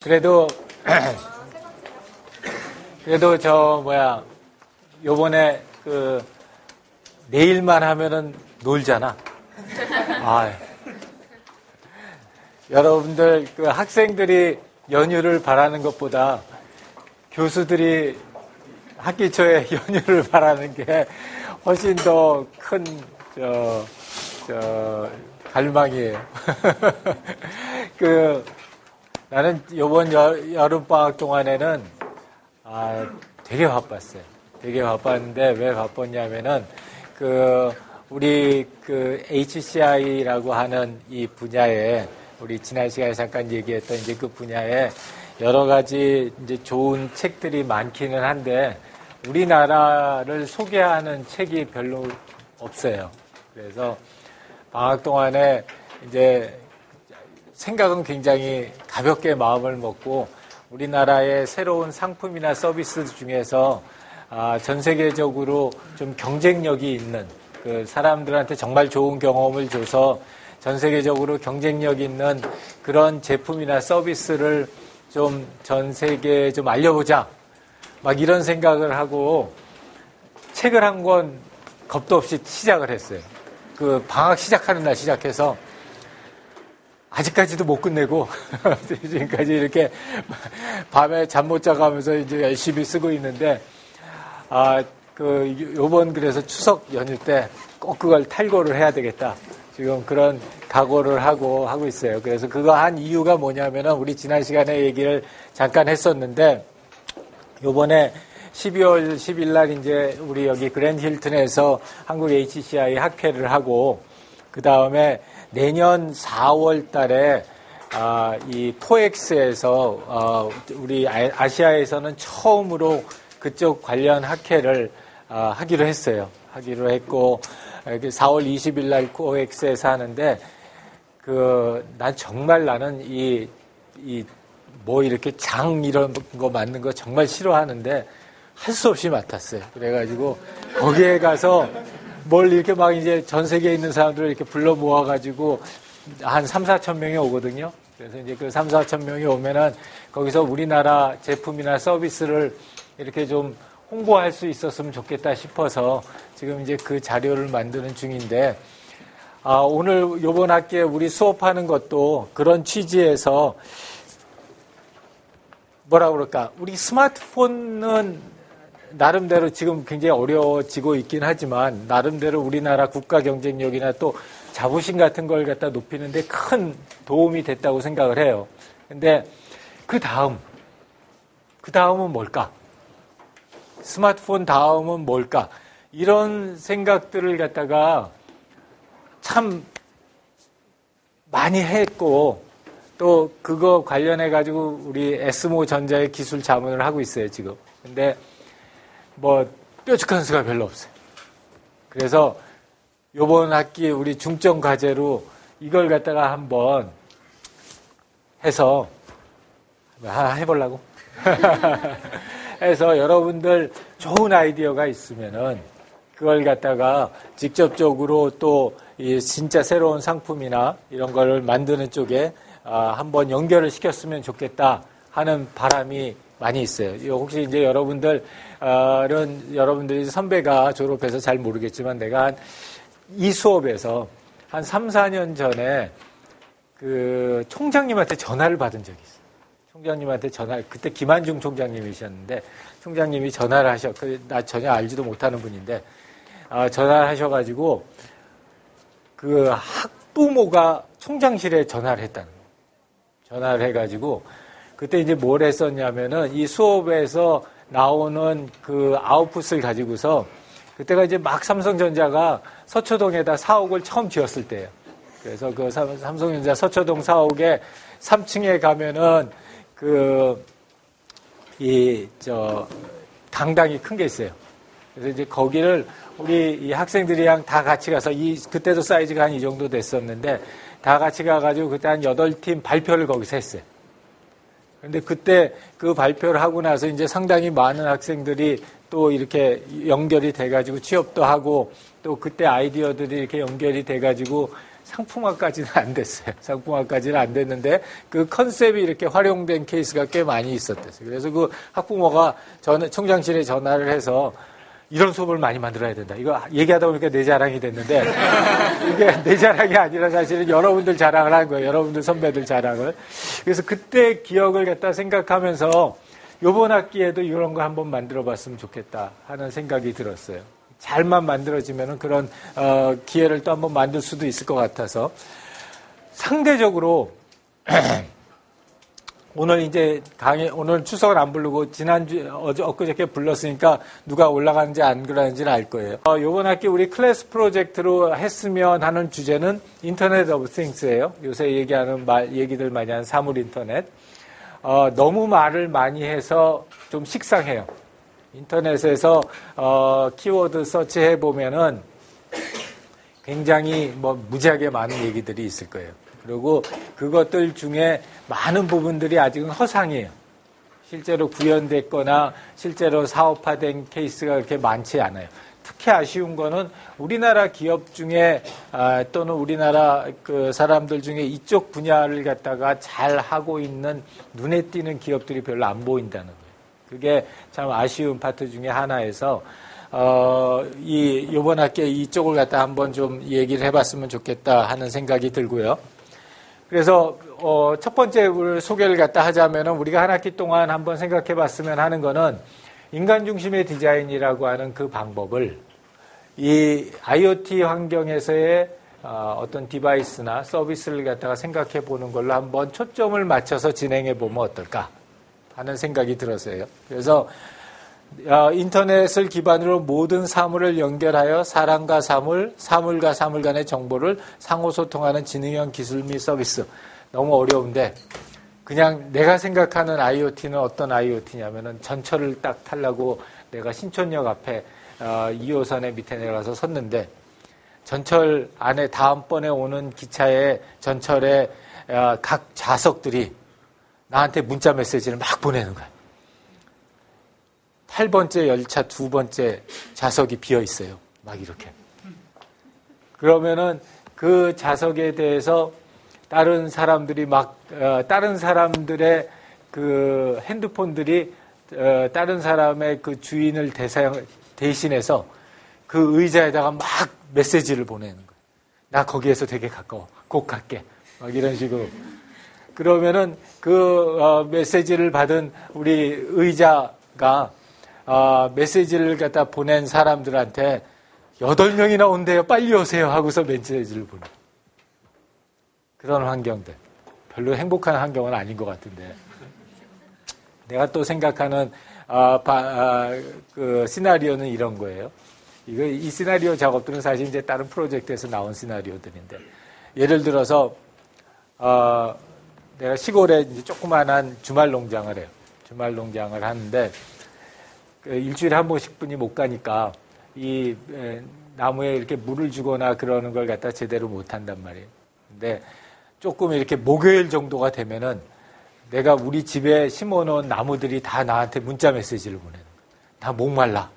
그래도 요번에 내일만 하면은 놀잖아. 여러분들 학생들이 연휴를 바라는 것보다 교수들이 학기 초에 연휴를 바라는 게 훨씬 더 큰 갈망이에요. 나는 요번 여름방학 동안에는 되게 바빴어요. 되게 바빴는데 왜 바빴냐면은 우리 HCI라고 하는 이 분야에 우리 지난 시간에 잠깐 얘기했던 이제 그 분야에 여러 가지 이제 좋은 책들이 많기는 한데 우리나라를 소개하는 책이 별로 없어요. 그래서 방학 동안에 이제 생각은 굉장히 가볍게 마음을 먹고 우리나라의 새로운 상품이나 서비스 중에서 전 세계적으로 좀 경쟁력이 있는 사람들한테 정말 좋은 경험을 줘서 전 세계적으로 경쟁력 있는 그런 제품이나 서비스를 좀 전 세계에 좀 알려보자. 막 이런 생각을 하고 책을 한 권 겁도 없이 시작을 했어요. 방학 시작하는 날 시작해서 아직까지도 못 끝내고 지금까지 이렇게 밤에 잠 못 자가면서 이제 열심히 쓰고 있는데 요번 그래서 추석 연휴 때 꼭 그걸 탈고를 해야 되겠다. 지금 그런 각오를 하고 있어요. 그래서 그거 한 이유가 뭐냐면은 우리 지난 시간에 얘기를 잠깐 했었는데 요번에 12월 10일 날 이제 우리 여기 그랜드 힐튼에서 한국 HCI 학회를 하고 그 다음에 내년 4월 달에 이 포엑스에서 우리 아시아에서는 처음으로 그쪽 관련 학회를 하기로 했어요. 하기로 했고 4월 20일 날 포엑스에서 하는데 난 정말 나는 이렇게 장 이런 거 맞는 거 정말 싫어하는데 할 수 없이 맡았어요. 그래가지고 거기에 가서 뭘 이렇게 막 이제 전 세계에 있는 사람들을 이렇게 불러 모아가지고 한 3, 4천 명이 오거든요. 그래서 이제 3, 4천 명이 오면은 거기서 우리나라 제품이나 서비스를 이렇게 좀 홍보할 수 있었으면 좋겠다 싶어서 지금 이제 그 자료를 만드는 중인데, 오늘 요번 학기에 우리 수업하는 것도 그런 취지에서 우리 스마트폰은 나름대로 지금 굉장히 어려워지고 있긴 하지만 나름대로 우리나라 국가 경쟁력이나 또 자부심 같은 걸 갖다 높이는데 큰 도움이 됐다고 생각을 해요. 근데 그 다음은 뭘까? 스마트폰 다음은 뭘까? 이런 생각들을 갖다가 참 많이 했고 또 그거 관련해 가지고 우리 에스모 전자의 기술 자문을 하고 있어요, 지금. 근데 뾰족한 수가 별로 없어요. 그래서 요번 학기 우리 중점 과제로 이걸 갖다가 한번 해서 해보려고 해서 여러분들 좋은 아이디어가 있으면은 그걸 갖다가 직접적으로 또 이 진짜 새로운 상품이나 이런 거를 만드는 쪽에 한번 연결을 시켰으면 좋겠다 하는 바람이 많이 있어요. 혹시 이제 여러분들이 선배가 졸업해서 잘 모르겠지만 내가 이 수업에서 한 3, 4년 전에 총장님한테 전화를 받은 적이 있어요. 총장님한테 그때 김한중 총장님이셨는데 총장님이 전화를 나 전혀 알지도 못하는 분인데 전화를 하셔가지고 학부모가 총장실에 전화를 했다는 거예요. 전화를 해가지고 그때 이제 뭘 했었냐면은 이 수업에서 나오는 아웃풋을 가지고서 그때가 이제 막 삼성전자가 서초동에다 사옥을 처음 지었을 때예요. 그래서 삼성전자 서초동 사옥에 3층에 가면은 강당이 큰 게 있어요. 그래서 이제 거기를 우리 이 학생들이랑 다 같이 가서 그때도 사이즈가 한 이 정도 됐었는데 다 같이 가가지고 그때 한 8팀 발표를 거기서 했어요. 근데 그때 그 발표를 하고 나서 이제 상당히 많은 학생들이 또 이렇게 연결이 돼가지고 취업도 하고 또 그때 아이디어들이 이렇게 연결이 돼가지고 상품화까지는 안 됐어요. 상품화까지는 안 됐는데 그 컨셉이 이렇게 활용된 케이스가 꽤 많이 있었대요. 그래서 그 학부모가 총장실에 전화를 해서 이런 수업을 많이 만들어야 된다. 이거 얘기하다 보니까 내 자랑이 됐는데 이게 내 자랑이 아니라 사실은 여러분들 자랑을 한 거예요. 여러분들 선배들 자랑을. 그래서 그때 기억을 갖다 생각하면서 이번 학기에도 이런 거 한번 만들어 봤으면 좋겠다 하는 생각이 들었어요. 잘만 만들어지면은 그런 기회를 또 한번 만들 수도 있을 것 같아서 상대적으로 오늘 이제 오늘 추석을 안 부르고 지난주 엊그저께 불렀으니까 누가 올라가는지 안 그러는지는 알 거예요. 이번 학기 우리 클래스 프로젝트로 했으면 하는 주제는 인터넷 오브 띵스예요. 요새 얘기하는 얘기들 많이 하는 사물 인터넷. 너무 말을 많이 해서 좀 식상해요. 인터넷에서 키워드 서치해 보면은 굉장히 무지하게 많은 얘기들이 있을 거예요. 그리고 그것들 중에 많은 부분들이 아직은 허상이에요. 실제로 구현됐거나 실제로 사업화된 케이스가 그렇게 많지 않아요. 특히 아쉬운 거는 우리나라 기업 중에 또는 우리나라 그 사람들 중에 이쪽 분야를 갖다가 잘 하고 있는 눈에 띄는 기업들이 별로 안 보인다는 거예요. 그게 참 아쉬운 파트 중에 하나여서 이번 학기에 이쪽을 갖다 한번 좀 얘기를 해봤으면 좋겠다 하는 생각이 들고요. 그래서 첫 번째 소개를 갖다 하자면은 우리가 한 학기 동안 한번 생각해봤으면 하는 거는 인간 중심의 디자인이라고 하는 그 방법을 이 IoT 환경에서의 어떤 디바이스나 서비스를 갖다가 생각해 보는 걸로 한번 초점을 맞춰서 진행해 보면 어떨까 하는 생각이 들었어요. 그래서 인터넷을 기반으로 모든 사물을 연결하여 사람과 사물, 사물과 사물 간의 정보를 상호소통하는 지능형 기술 및 서비스. 너무 어려운데 그냥 내가 생각하는 IoT는 어떤 IoT냐면은 전철을 딱 타려고 내가 신촌역 앞에 2호선에 밑에 내려가서 섰는데 전철 안에 다음번에 오는 기차의 전철의 각 좌석들이 나한테 문자 메시지를 막 보내는 거야. 8번째 열차 2번째 좌석이 비어 있어요. 막 이렇게. 그러면은 그 좌석에 대해서 다른 사람들이 다른 사람들의 그 핸드폰들이 다른 사람의 그 주인을 대신해서 그 의자에다가 막 메시지를 보내는 거예요. 나 거기에서 되게 가까워. 곧 갈게. 막 이런 식으로. 그러면은 그 메시지를 받은 우리 의자가 메시지를 갖다 보낸 사람들한테 8명이나 온대요. 빨리 오세요. 하고서 메시지를 보내. 그런 환경들. 별로 행복한 환경은 아닌 것 같은데. 내가 또 생각하는 그 시나리오는 이런 거예요. 이 시나리오 작업들은 사실 이제 다른 프로젝트에서 나온 시나리오들인데, 예를 들어서 내가 시골에 이제 조그만한 주말 농장을 해요. 주말 농장을 하는데 일주일에 한 번씩 분이 못 가니까 이 나무에 이렇게 물을 주거나 그러는 걸 갖다 제대로 못 한단 말이에요. 근데 조금 이렇게 목요일 정도가 되면은 내가 우리 집에 심어놓은 나무들이 다 나한테 문자 메시지를 보내는 거예요. 다 목말라.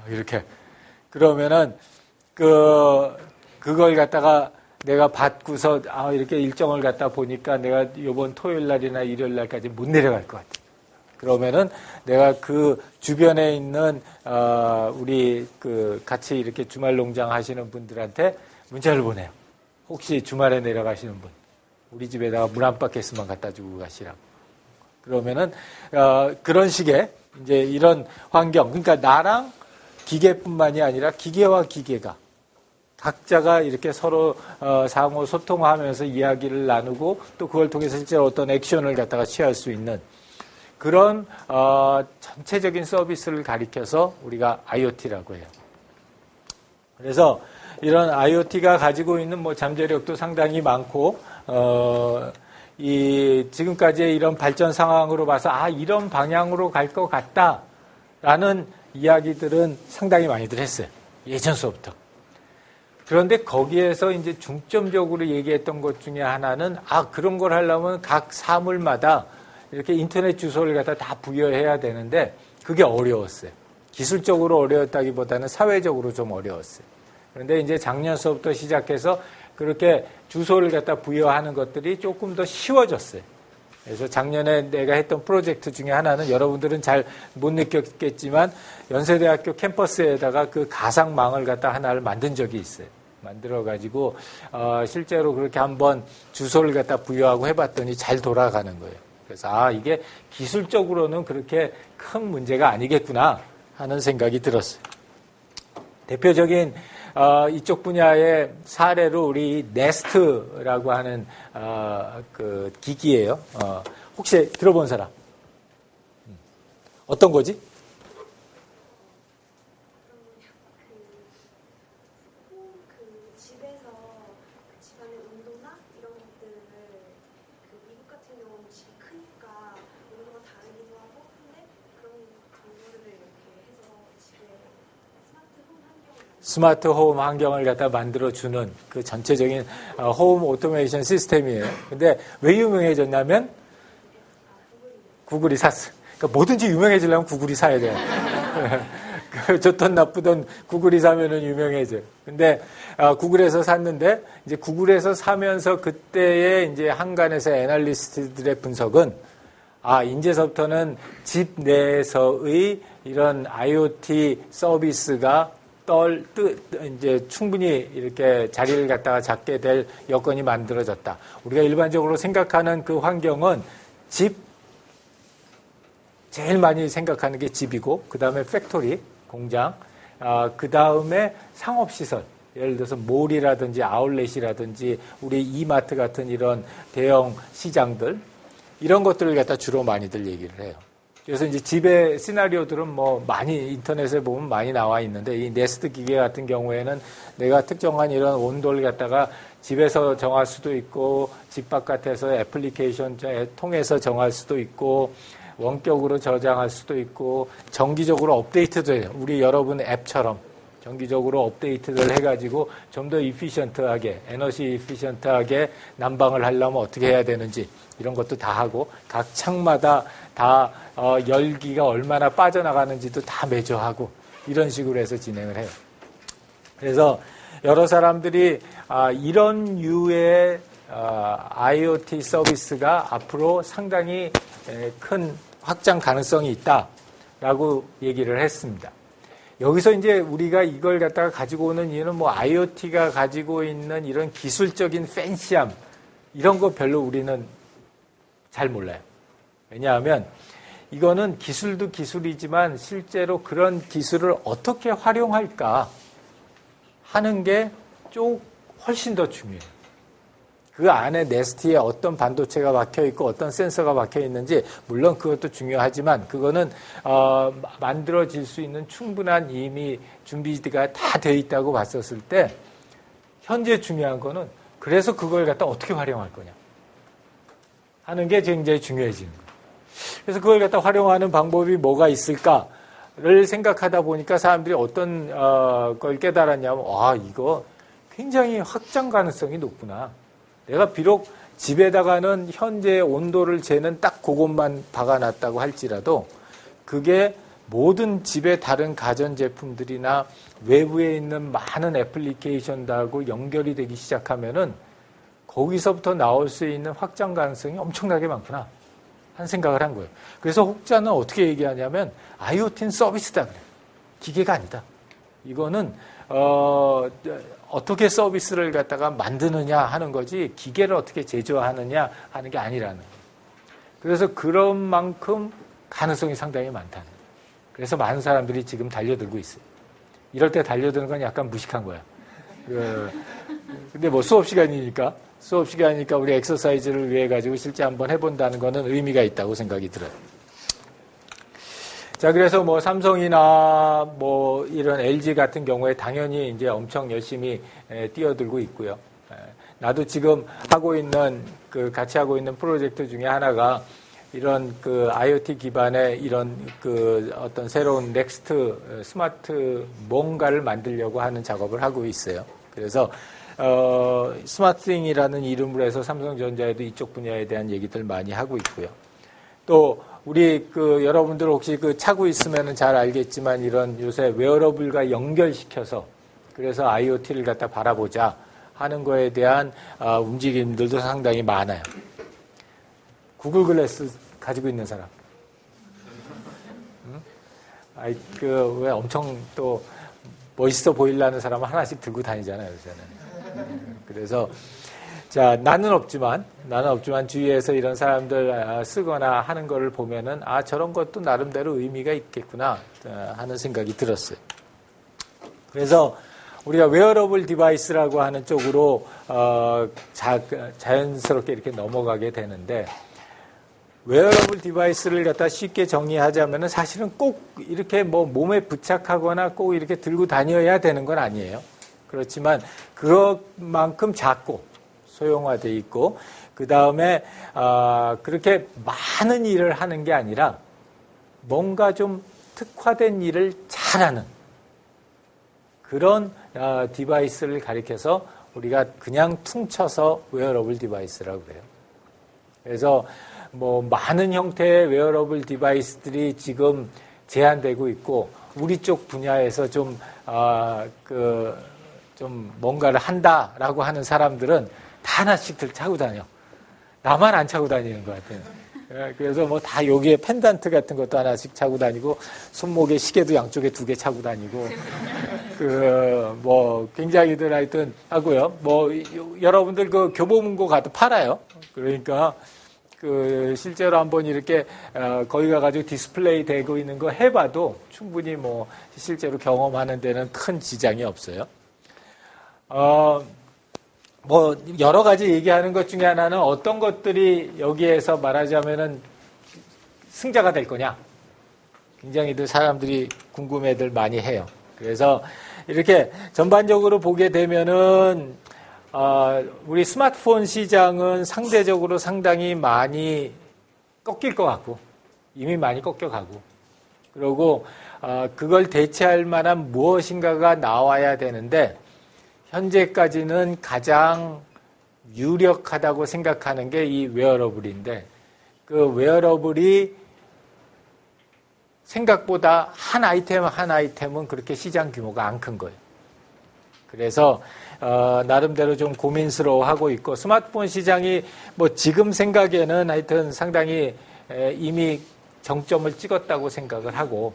이렇게. 그러면은 그걸 갖다가 내가 받고서 이렇게 일정을 갖다 보니까 내가 이번 토요일 날이나 일요일 날까지 못 내려갈 것 같아. 그러면은 내가 그 주변에 있는 우리 그 같이 이렇게 주말 농장 하시는 분들한테 문자를 보내요. 혹시 주말에 내려가시는 분, 우리 집에다가 물 한 바켓만 갖다 주고 가시라고. 그러면은 그런 식의 이제 이런 환경, 그러니까 나랑 기계뿐만이 아니라 기계와 기계가 각자가 이렇게 서로 상호 소통하면서 이야기를 나누고 또 그걸 통해서 실제로 어떤 액션을 갖다가 취할 수 있는 그런 전체적인 서비스를 가리켜서 우리가 IoT라고 해요. 그래서 이런 IoT가 가지고 있는 잠재력도 상당히 많고 지금까지의 이런 발전 상황으로 봐서 이런 방향으로 갈 것 같다라는 이야기들은 상당히 많이들 했어요. 예전 수업부터. 그런데 거기에서 이제 중점적으로 얘기했던 것 중에 하나는 그런 걸 하려면 각 사물마다 이렇게 인터넷 주소를 갖다 다 부여해야 되는데 그게 어려웠어요. 기술적으로 어려웠다기보다는 사회적으로 좀 어려웠어요. 그런데 이제 작년 수업부터 시작해서 그렇게 주소를 갖다 부여하는 것들이 조금 더 쉬워졌어요. 그래서 작년에 내가 했던 프로젝트 중에 하나는 여러분들은 잘 못 느꼈겠지만 연세대학교 캠퍼스에다가 그 가상망을 갖다 하나를 만든 적이 있어요. 만들어가지고 실제로 그렇게 한번 주소를 갖다 부여하고 해봤더니 잘 돌아가는 거예요. 그래서 이게 기술적으로는 그렇게 큰 문제가 아니겠구나 하는 생각이 들었어요. 대표적인 이쪽 분야의 사례로 우리 네스트라고 하는 그 기기예요. 혹시 들어본 사람? 어떤 거지? 집에서 집안의 온도나 이런 것들을 미국 같은 경우는 집이 크니까 온도가 다르기도 하고 근데 그런 정보를 이렇게 해서 집에 스마트홈 환경을 갖다 만들어주는 그 전체적인 홈 오토메이션 시스템이에요. 근데 왜 유명해졌냐면 구글이 샀어. 그러니까 뭐든지 유명해지려면 구글이 사야 돼요. 좋든 나쁘든 구글이 사면은 유명해져요. 근데 구글에서 샀는데 이제 구글에서 사면서 그때의 이제 한간에서 애널리스트들의 분석은 이제서부터는 집 내에서의 이런 IoT 서비스가 이제 충분히 이렇게 자리를 갖다가 잡게 될 여건이 만들어졌다. 우리가 일반적으로 생각하는 그 환경은 제일 많이 생각하는 게 집이고, 그 다음에 팩토리, 공장, 그 다음에 상업시설, 예를 들어서 몰이라든지 아울렛이라든지 우리 이마트 같은 이런 대형 시장들, 이런 것들을 갖다 주로 많이들 얘기를 해요. 그래서 이제 집의 시나리오들은 뭐 많이 인터넷에 보면 많이 나와 있는데 이 네스트 기계 같은 경우에는 내가 특정한 이런 온도를 갖다가 집에서 정할 수도 있고 집 바깥에서 애플리케이션 통해서 정할 수도 있고 원격으로 저장할 수도 있고 정기적으로 업데이트도 해요. 우리 여러분 앱처럼 정기적으로 업데이트를 해가지고 좀 더 이피션트하게 에너지 이피션트하게 난방을 하려면 어떻게 해야 되는지 이런 것도 다 하고 각 창마다 다 열기가 얼마나 빠져나가는지도 다 매저하고 이런 식으로 해서 진행을 해요. 그래서 여러 사람들이 이런 류의 IoT 서비스가 앞으로 상당히 큰 확장 가능성이 있다라고 얘기를 했습니다. 여기서 이제 우리가 이걸 갖다가 가지고 오는 이유는 뭐 IoT가 가지고 있는 이런 기술적인 팬시함 이런 거 별로 우리는 잘 몰라요. 왜냐하면 이거는 기술도 기술이지만 실제로 그런 기술을 어떻게 활용할까 하는 게 좀 훨씬 더 중요해요. 그 안에 네스트에 어떤 반도체가 박혀 있고 어떤 센서가 박혀 있는지 물론 그것도 중요하지만 그거는 만들어질 수 있는 충분한 이미 준비가 다 되어 있다고 봤었을 때 현재 중요한 거는 그래서 그걸 갖다 어떻게 활용할 거냐 하는 게 굉장히 중요해지는 거예요. 그래서 그걸 갖다 활용하는 방법이 뭐가 있을까를 생각하다 보니까 사람들이 어떤 걸 깨달았냐면 이거 굉장히 확장 가능성이 높구나. 내가 비록 집에다가는 현재 온도를 재는 딱 그것만 박아놨다고 할지라도 그게 모든 집의 다른 가전제품들이나 외부에 있는 많은 애플리케이션들하고 연결이 되기 시작하면은 거기서부터 나올 수 있는 확장 가능성이 엄청나게 많구나 하는 생각을 한 거예요. 그래서 혹자는 어떻게 얘기하냐면 IoT는 서비스다 그래요. 기계가 아니다. 이거는 어떻게 서비스를 갖다가 만드느냐 하는 거지 기계를 어떻게 제조하느냐 하는 게 아니라는 거예요. 그래서 그런 만큼 가능성이 상당히 많다는 거예요. 그래서 많은 사람들이 지금 달려들고 있어요. 이럴 때 달려드는 건 약간 무식한 거야. 근데 뭐 수업 시간이니까 우리 엑서사이즈를 위해 가지고 실제 한번 해본다는 거는 의미가 있다고 생각이 들어요. 자, 그래서 뭐 삼성이나 뭐 이런 LG 같은 경우에 당연히 이제 엄청 열심히 뛰어들고 있고요. 나도 지금 같이 하고 있는 프로젝트 중에 하나가 이런 그 IoT 기반의 이런 그 어떤 새로운 넥스트 스마트 뭔가를 만들려고 하는 작업을 하고 있어요. 그래서 스마트띵이라는 이름으로 해서 삼성전자에도 이쪽 분야에 대한 얘기들 많이 하고 있고요. 또 우리 여러분들 혹시 차고 있으면은 잘 알겠지만 이런 요새 웨어러블과 연결시켜서 그래서 IoT를 갖다 바라보자 하는 거에 대한 움직임들도 상당히 많아요. 구글 글래스 가지고 있는 사람. 응? 왜 엄청 또 멋있어 보이려는 사람은 하나씩 들고 다니잖아요, 요새는. 그래서 자, 나는 없지만 주위에서 이런 사람들 쓰거나 하는 거를 보면은 저런 것도 나름대로 의미가 있겠구나 하는 생각이 들었어요. 그래서 우리가 웨어러블 디바이스라고 하는 쪽으로 자연스럽게 이렇게 넘어가게 되는데, 웨어러블 디바이스를 갖다 쉽게 정리하자면은 사실은 꼭 이렇게 뭐 몸에 부착하거나 꼭 이렇게 들고 다녀야 되는 건 아니에요. 그렇지만 그것만큼 작고 소형화되어 있고, 그 다음에 그렇게 많은 일을 하는 게 아니라 뭔가 좀 특화된 일을 잘하는 그런 디바이스를 가리켜서 우리가 그냥 퉁쳐서 웨어러블 디바이스라고 그래요. 그래서 뭐 많은 형태의 웨어러블 디바이스들이 지금 제한되고 있고, 우리 쪽 분야에서 좀 뭔가를 한다라고 하는 사람들은 다 하나씩 차고 다녀. 나만 안 차고 다니는 것 같아요. 그래서 뭐 다 여기에 펜던트 같은 것도 하나씩 차고 다니고, 손목에 시계도 양쪽에 2개 차고 다니고, 굉장히들 하여튼 하고요. 여러분들 교보문고 가도 팔아요. 그러니까, 실제로 한번 이렇게, 거기 가가지고 디스플레이 되고 있는 거 해봐도 충분히 실제로 경험하는 데는 큰 지장이 없어요. 여러 가지 얘기하는 것 중에 하나는 어떤 것들이 여기에서 말하자면은 승자가 될 거냐. 굉장히들 사람들이 궁금해들 많이 해요. 그래서 이렇게 전반적으로 보게 되면은, 우리 스마트폰 시장은 상대적으로 상당히 많이 꺾일 것 같고, 이미 많이 꺾여가고, 그리고, 그걸 대체할 만한 무엇인가가 나와야 되는데, 현재까지는 가장 유력하다고 생각하는 게 이 웨어러블인데, 그 웨어러블이 생각보다 한 아이템은 그렇게 시장 규모가 안 큰 거예요. 그래서 나름대로 좀 고민스러워하고 있고, 스마트폰 시장이 지금 생각에는 하여튼 상당히 이미 정점을 찍었다고 생각을 하고,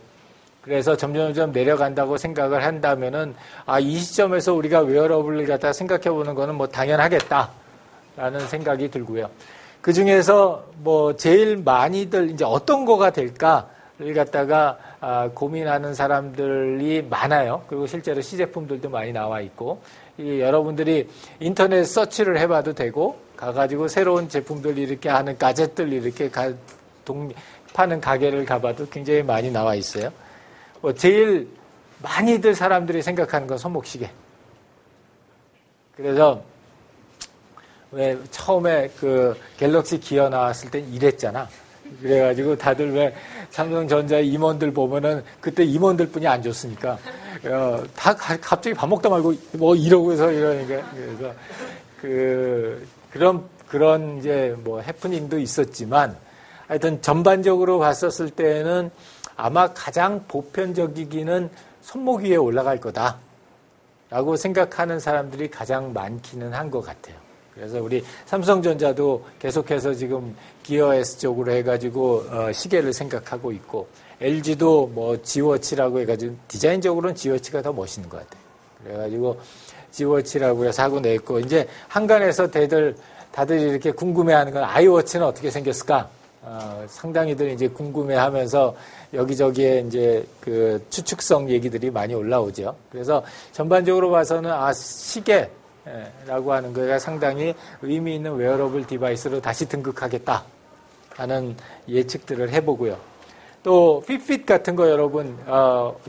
그래서 점점 내려간다고 생각을 한다면은, 이 시점에서 우리가 웨어러블을 갖다 생각해 보는 거는 당연하겠다라는 생각이 들고요. 그 중에서 제일 많이들 이제 어떤 거가 될까를 갖다가 고민하는 사람들이 많아요. 그리고 실제로 시제품들도 많이 나와 있고, 여러분들이 인터넷 서치를 해봐도 되고, 가가지고 새로운 제품들 이렇게 하는 가젯들 이렇게 파는 가게를 가봐도 굉장히 많이 나와 있어요. 제일 많이들 사람들이 생각하는 건 손목시계. 그래서 왜 처음에 갤럭시 기어 나왔을 땐 이랬잖아. 그래가지고 다들 왜 삼성전자의 임원들 보면은 그때 임원들뿐이 안 줬으니까 다 갑자기 밥 먹다 말고 이러고서 이러니까, 그래서 그런 이제 해프닝도 있었지만, 하여튼 전반적으로 봤었을 때는 아마 가장 보편적이기는 손목 위에 올라갈 거다라고 생각하는 사람들이 가장 많기는 한 것 같아요. 그래서 우리 삼성전자도 계속해서 지금 기어 S 쪽으로 해가지고 시계를 생각하고 있고, LG도 지워치라고 해가지고 디자인적으로는 지워치가 더 멋있는 것 같아요. 그래가지고 지워치라고 해서 하고 냈고, 이제 한간에서 다들 이렇게 궁금해하는 건 아이워치는 어떻게 생겼을까? 상당히들 이제 궁금해하면서 여기저기에 이제 추측성 얘기들이 많이 올라오죠. 그래서 전반적으로 봐서는 시계라고 하는 거가 상당히 의미 있는 웨어러블 디바이스로 다시 등극하겠다 하는 예측들을 해보고요. 또 핏핏 같은 거 여러분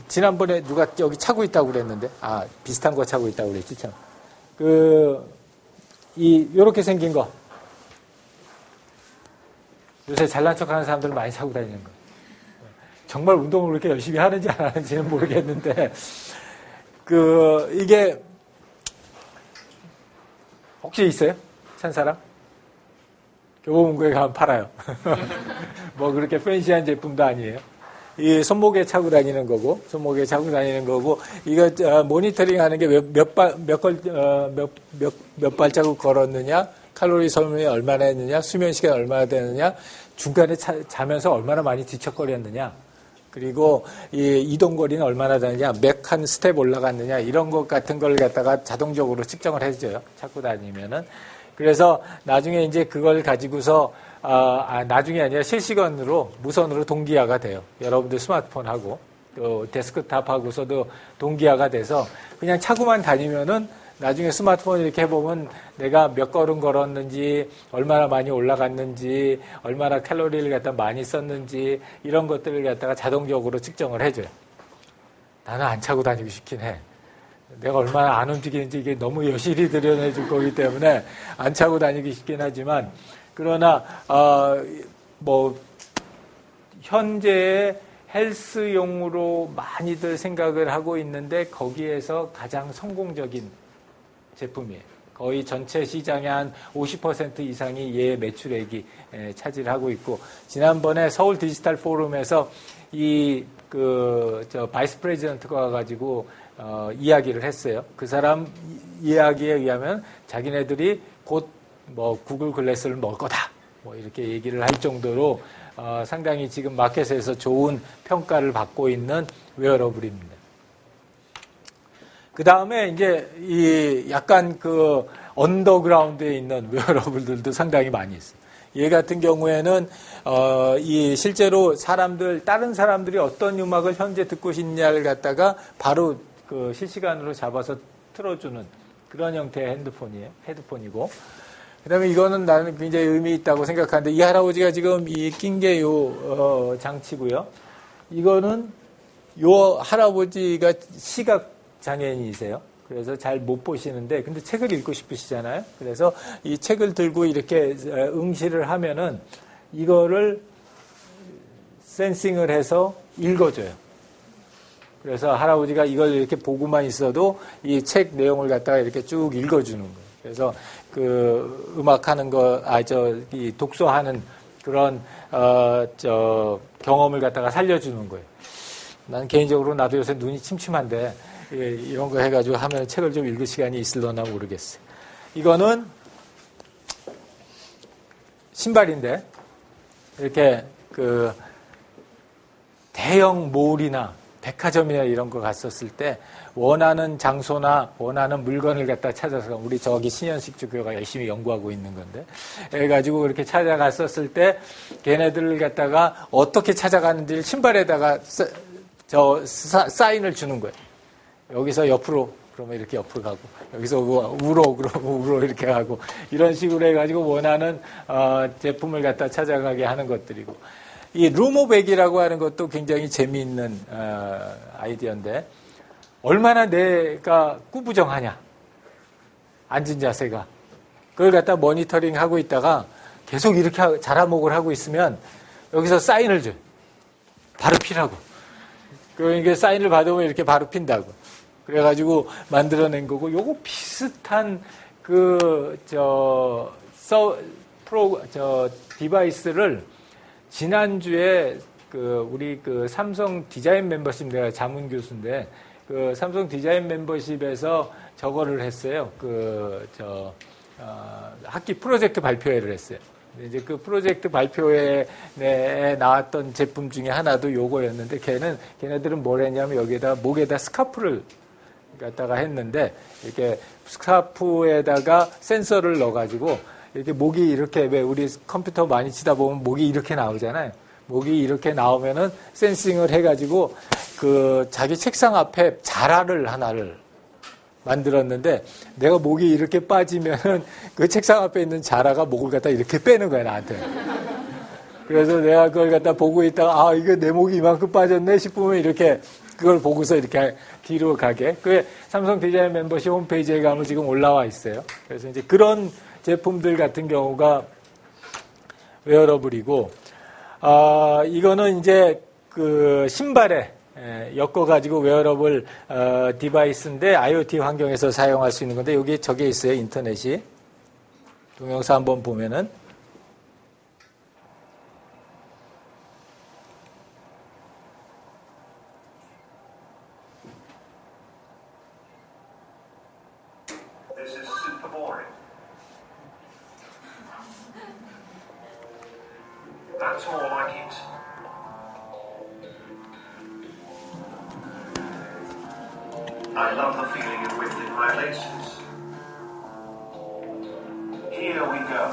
지난번에 누가 여기 차고 있다고 그랬는데 비슷한 거 차고 있다고 그랬지 참. 요렇게 생긴 거. 요새 잘난 척하는 사람들 많이 차고 다니는 거. 정말 운동을 그렇게 열심히 하는지 안 하는지는 모르겠는데, 이게, 혹시 있어요? 찬 사람? 교보문고에 가면 팔아요. 그렇게 팬시한 제품도 아니에요. 이 손목에 차고 다니는 거고, 이거 모니터링 하는 게 몇 발자국 걸었느냐, 칼로리 소모이 얼마나 했느냐, 수면 시간 얼마나 되느냐, 중간에 자면서 얼마나 많이 뒤척거렸느냐, 그리고 이 이동거리는 얼마나 되느냐, 몇 칸 스텝 올라갔느냐, 이런 것 같은 걸 갖다가 자동적으로 측정을 해줘요. 찾고 다니면은. 그래서 나중에 이제 그걸 가지고서, 나중에 아니라 실시간으로, 무선으로 동기화가 돼요. 여러분들 스마트폰하고, 또 데스크탑하고서도 동기화가 돼서 그냥 차고만 다니면은 나중에 스마트폰 이렇게 해보면 내가 몇 걸음 걸었는지, 얼마나 많이 올라갔는지, 얼마나 칼로리를 갖다 많이 썼는지, 이런 것들을 갖다가 자동적으로 측정을 해줘요. 나는 안 차고 다니고 싶긴 해. 내가 얼마나 안 움직이는지 이게 너무 여실히 드러내줄 거기 때문에 안 차고 다니기 싶긴 하지만, 그러나, 현재의 헬스용으로 많이들 생각을 하고 있는데 거기에서 가장 성공적인 제품이에요. 거의 전체 시장의 한 50% 이상이 얘 매출액이 차지하고 있고, 지난번에 서울 디지털 포럼에서 바이스 프레지던트가 와가지고, 이야기를 했어요. 그 사람 이야기에 의하면 자기네들이 곧 구글 글래스를 먹을 거다. 이렇게 얘기를 할 정도로, 상당히 지금 마켓에서 좋은 평가를 받고 있는 웨어러블입니다. 그 다음에 이제 약간 언더그라운드에 있는 웨어러블들도 상당히 많이 있어요. 얘 같은 경우에는, 실제로 다른 사람들이 어떤 음악을 현재 듣고 있냐를 갖다가 바로 실시간으로 잡아서 틀어주는 그런 형태의 헤드폰이고. 그 다음에 이거는 나는 굉장히 의미 있다고 생각하는데, 이 할아버지가 지금 낀 게 장치고요. 이거는 할아버지가 시각 장애인이세요. 그래서 잘 못 보시는데, 근데 책을 읽고 싶으시잖아요. 그래서 이 책을 들고 이렇게 응시를 하면은 이거를 센싱을 해서 읽어줘요. 그래서 할아버지가 이걸 이렇게 보고만 있어도 이 책 내용을 갖다가 이렇게 쭉 읽어주는 거예요. 그래서 음악하는 이 독서하는 그런, 경험을 갖다가 살려주는 거예요. 나는 개인적으로 나도 요새 눈이 침침한데, 이런 거 해가지고 하면 책을 좀 읽을 시간이 있을려나 모르겠어요. 이거는 신발인데, 이렇게 대형 몰이나 백화점이나 이런 거 갔었을 때 원하는 장소나 원하는 물건을 갖다 찾아서, 우리 저기 신현식 주교가 열심히 연구하고 있는 건데, 해가지고 그렇게 찾아갔었을 때 걔네들을 갖다가 어떻게 찾아가는지를 신발에다가 사인을 주는 거예요. 여기서 옆으로 그러면 이렇게 옆으로 가고, 여기서 우로 그러면 우로 이렇게 가고, 이런 식으로 해가지고 원하는 제품을 갖다 찾아가게 하는 것들이고, 이 루모백이라고 하는 것도 굉장히 재미있는 아이디어인데, 얼마나 내가 꾸부정하냐, 앉은 자세가. 그걸 갖다 모니터링 하고 있다가 계속 이렇게 자라목을 하고 있으면 여기서 사인을 줘요. 바로 피라고. 그러니까 사인을 받으면 이렇게 바로 핀다고. 그래가지고 만들어낸 거고, 요거 비슷한 디바이스를 지난주에 우리 삼성 디자인 멤버십, 내가 자문 교수인데, 삼성 디자인 멤버십에서 저거를 했어요. 학기 프로젝트 발표회를 했어요. 이제 그 프로젝트 발표회에 나왔던 제품 중에 하나도 요거였는데, 걔네들은 뭘 했냐면 여기에다 목에다 스카프를 갖다가 했는데, 이렇게 스카프에다가 센서를 넣어가지고 이렇게 목이 이렇게, 왜 우리 컴퓨터 많이 치다 보면 목이 이렇게 나오잖아요. 목이 이렇게 나오면은 센싱을 해가지고 자기 책상 앞에 자라를 하나를 만들었는데, 내가 목이 이렇게 빠지면은 그 책상 앞에 있는 자라가 목을 갖다 이렇게 빼는 거야, 나한테. 그래서 내가 그걸 갖다 보고 있다가, 이거 내 목이 이만큼 빠졌네 싶으면 이렇게 그걸 보고서 이렇게 뒤로 가게. 그게 삼성 디자인 멤버십 홈페이지에 가면 지금 올라와 있어요. 그래서 이제 그런 제품들 같은 경우가 웨어러블이고, 이거는 이제 신발에 엮어가지고 웨어러블 디바이스인데 IoT 환경에서 사용할 수 있는 건데, 여기 저게 있어요, 인터넷이. 동영상 한번 보면은. This is super boring. That's more like it. I love the feeling of wind in my laces. Here we go.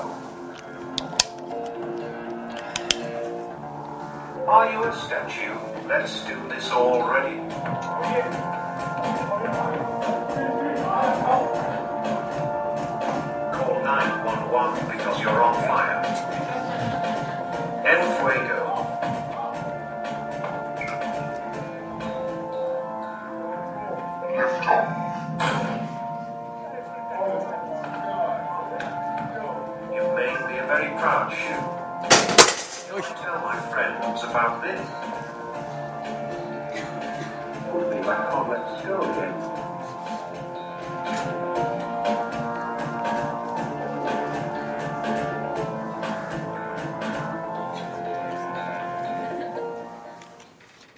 Are you a statue? Let's do this already. Call 911 because you're on fire. En fuego. Lift off. You've made me a very proud shoe. Don't tell my friends about this. Put me back on, let's go again.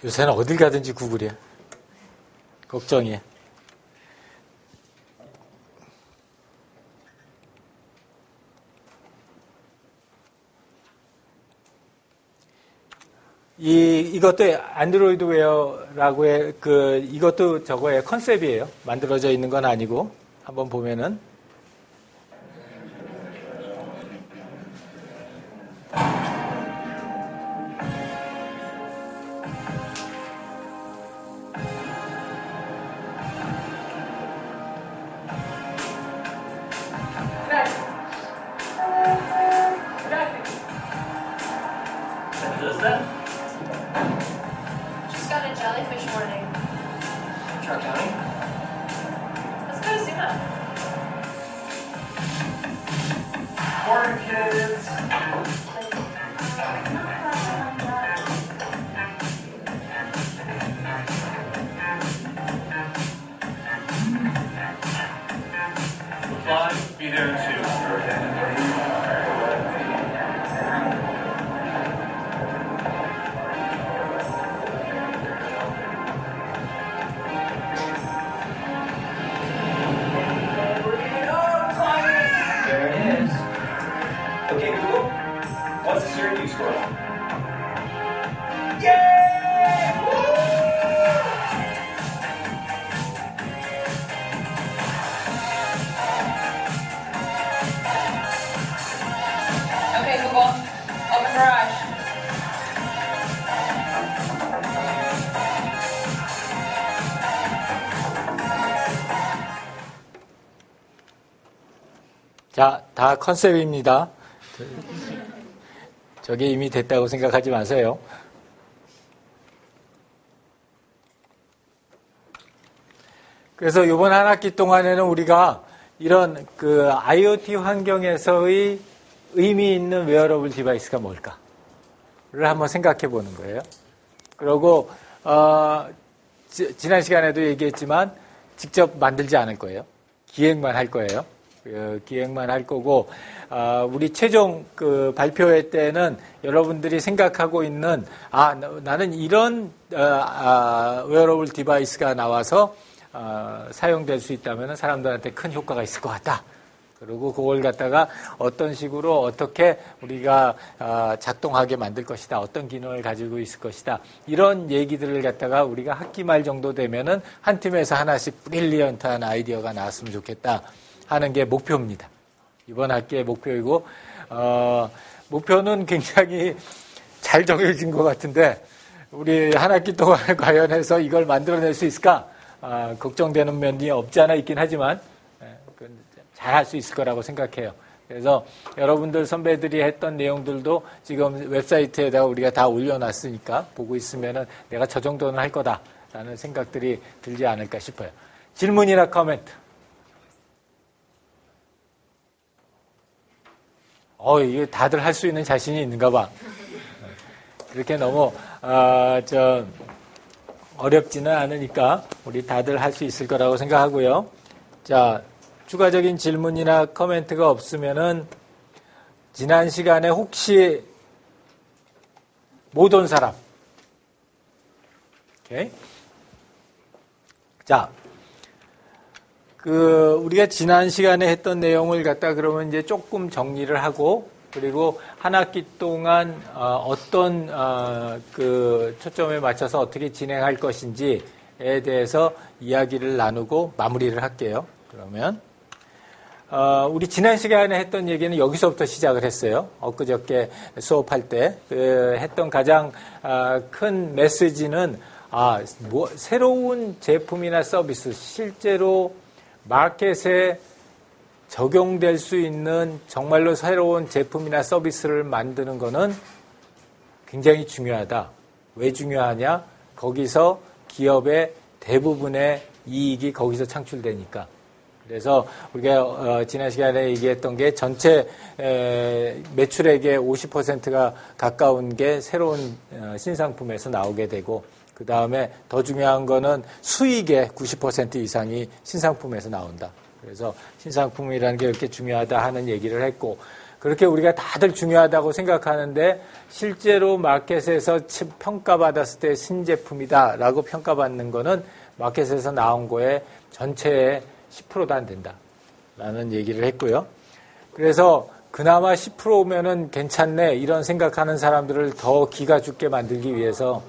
요새는 어딜 가든지 구글이야. 걱정이야. 이것도 안드로이드 웨어라고 해, 이것도 저거의 컨셉이에요. 만들어져 있는 건 아니고, 한번 보면은. Just got a jellyfish warning. Shark County? Let's go to Zuma. Morning, kids. Reply, be there in 2. There it is. Okay, Google, what's the Syracuse score? Okay, Google. Open garage. 자, 다 컨셉입니다. 저게 이미 됐다고 생각하지 마세요. 그래서 이번 한 학기 동안에는 우리가 이런 IoT 환경에서의 의미 있는 웨어러블 디바이스가 뭘까를 한번 생각해 보는 거예요. 그리고 지난 시간에도 얘기했지만 직접 만들지 않을 거예요. 기획만 할 거예요. 기획만 할 거고, 우리 최종 발표회 때는 여러분들이 생각하고 있는, 나는 이런, 웨어러블 디바이스가 나와서, 사용될 수 있다면 사람들한테 큰 효과가 있을 것 같다. 그리고 그걸 갖다가 어떤 식으로 어떻게 우리가 작동하게 만들 것이다. 어떤 기능을 가지고 있을 것이다. 이런 얘기들을 갖다가 우리가 학기 말 정도 되면은 한 팀에서 하나씩 브릴리언트한 아이디어가 나왔으면 좋겠다 하는 게 목표입니다. 이번 학기의 목표이고, 목표는 굉장히 잘 정해진 것 같은데 우리 한 학기 동안 관련해서 이걸 만들어낼 수 있을까? 걱정되는 면이 없지 않아 있긴 하지만 잘할 수 있을 거라고 생각해요. 그래서 여러분들 선배들이 했던 내용들도 지금 웹사이트에다가 우리가 다 올려놨으니까 보고 있으면은 내가 저 정도는 할 거다라는 생각들이 들지 않을까 싶어요. 질문이나 코멘트. 이게 다들 할 수 있는 자신이 있는가 봐. 그렇게 너무 어렵지는 않으니까 우리 다들 할 수 있을 거라고 생각하고요. 자, 추가적인 질문이나 코멘트가 없으면은 지난 시간에 혹시 못 온 사람. 오케이. 자, 우리가 지난 시간에 했던 내용을 갖다 그러면 이제 조금 정리를 하고, 그리고 한 학기 동안 어떤 초점에 맞춰서 어떻게 진행할 것인지에 대해서 이야기를 나누고 마무리를 할게요. 그러면 우리 지난 시간에 했던 얘기는 여기서부터 시작을 했어요. 엊그저께 수업할 때 했던 가장 큰 메시지는 새로운 제품이나 서비스, 실제로 마켓에 적용될 수 있는 정말로 새로운 제품이나 서비스를 만드는 것은 굉장히 중요하다. 왜 중요하냐? 거기서 기업의 대부분의 이익이 거기서 창출되니까. 그래서 우리가 지난 시간에 얘기했던 게 전체 매출액의 50%가 가까운 게 새로운 신상품에서 나오게 되고, 그 다음에 더 중요한 거는 수익의 90% 이상이 신상품에서 나온다. 그래서 신상품이라는 게 이렇게 중요하다 하는 얘기를 했고, 그렇게 우리가 다들 중요하다고 생각하는데 실제로 마켓에서 평가받았을 때 신제품이다라고 평가받는 거는 마켓에서 나온 거에 전체의 10%도 안 된다라는 얘기를 했고요. 그래서 그나마 10%면은 괜찮네 이런 생각하는 사람들을 더 기가 죽게 만들기 위해서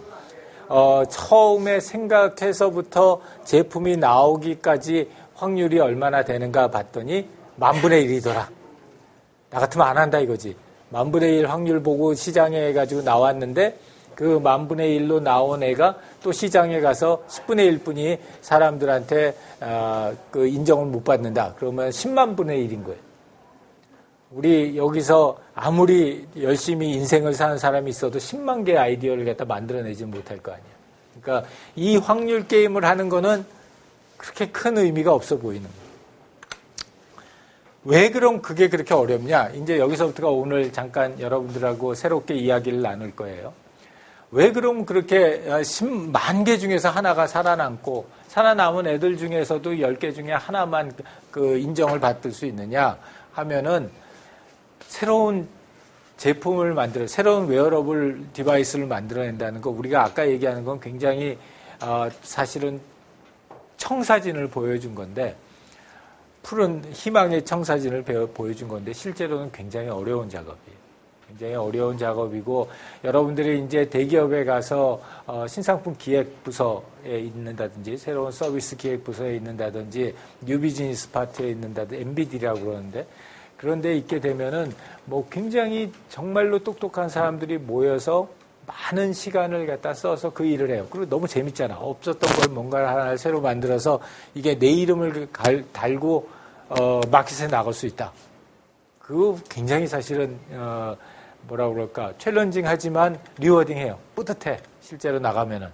처음에 생각해서부터 제품이 나오기까지 확률이 얼마나 되는가 봤더니 10,000분의 1이더라. 나 같으면 안 한다 이거지. 10,000분의 1 확률 보고 시장에 해가지고 나왔는데 그 10,000분의 1로 나온 애가 또 시장에 가서 10분의 1뿐이 사람들한테 그 인정을 못 받는다. 그러면 100,000분의 1인 거예요. 우리 여기서 아무리 열심히 인생을 사는 사람이 있어도 10만 개의 아이디어를 갖다 만들어내지 못할 거 아니야. 그러니까 이 확률 게임을 하는 거는 그렇게 큰 의미가 없어 보이는 거예요. 왜 그럼 그게 그렇게 어렵냐? 이제 여기서부터가 오늘 잠깐 여러분들하고 새롭게 이야기를 나눌 거예요. 왜 그럼 그렇게 10만 개 중에서 하나가 살아남고 살아남은 애들 중에서도 10개 중에 하나만 그 인정을 받을 수 있느냐 하면은 새로운 제품을 새로운 웨어러블 디바이스를 만들어낸다는 거, 우리가 아까 얘기하는 건 굉장히 사실은 청사진을 보여준 건데, 푸른 희망의 청사진을 보여준 건데 실제로는 굉장히 어려운 작업이에요. 굉장히 어려운 작업이고, 여러분들이 이제 대기업에 가서 신상품 기획 부서에 있는다든지 새로운 서비스 기획 부서에 있는다든지 뉴 비즈니스 파트에 있는다든지 MBD라고 그러는데, 그런데 있게 되면은 뭐 굉장히 정말로 똑똑한 사람들이 모여서 많은 시간을 갖다 써서 그 일을 해요. 그리고 너무 재밌잖아. 없었던 걸 뭔가 하나 새로 만들어서 이게 내 이름을 달고 마켓에 나갈 수 있다. 그거 굉장히 사실은 뭐라 그럴까, 챌린징하지만 리워딩해요. 뿌듯해. 실제로 나가면은.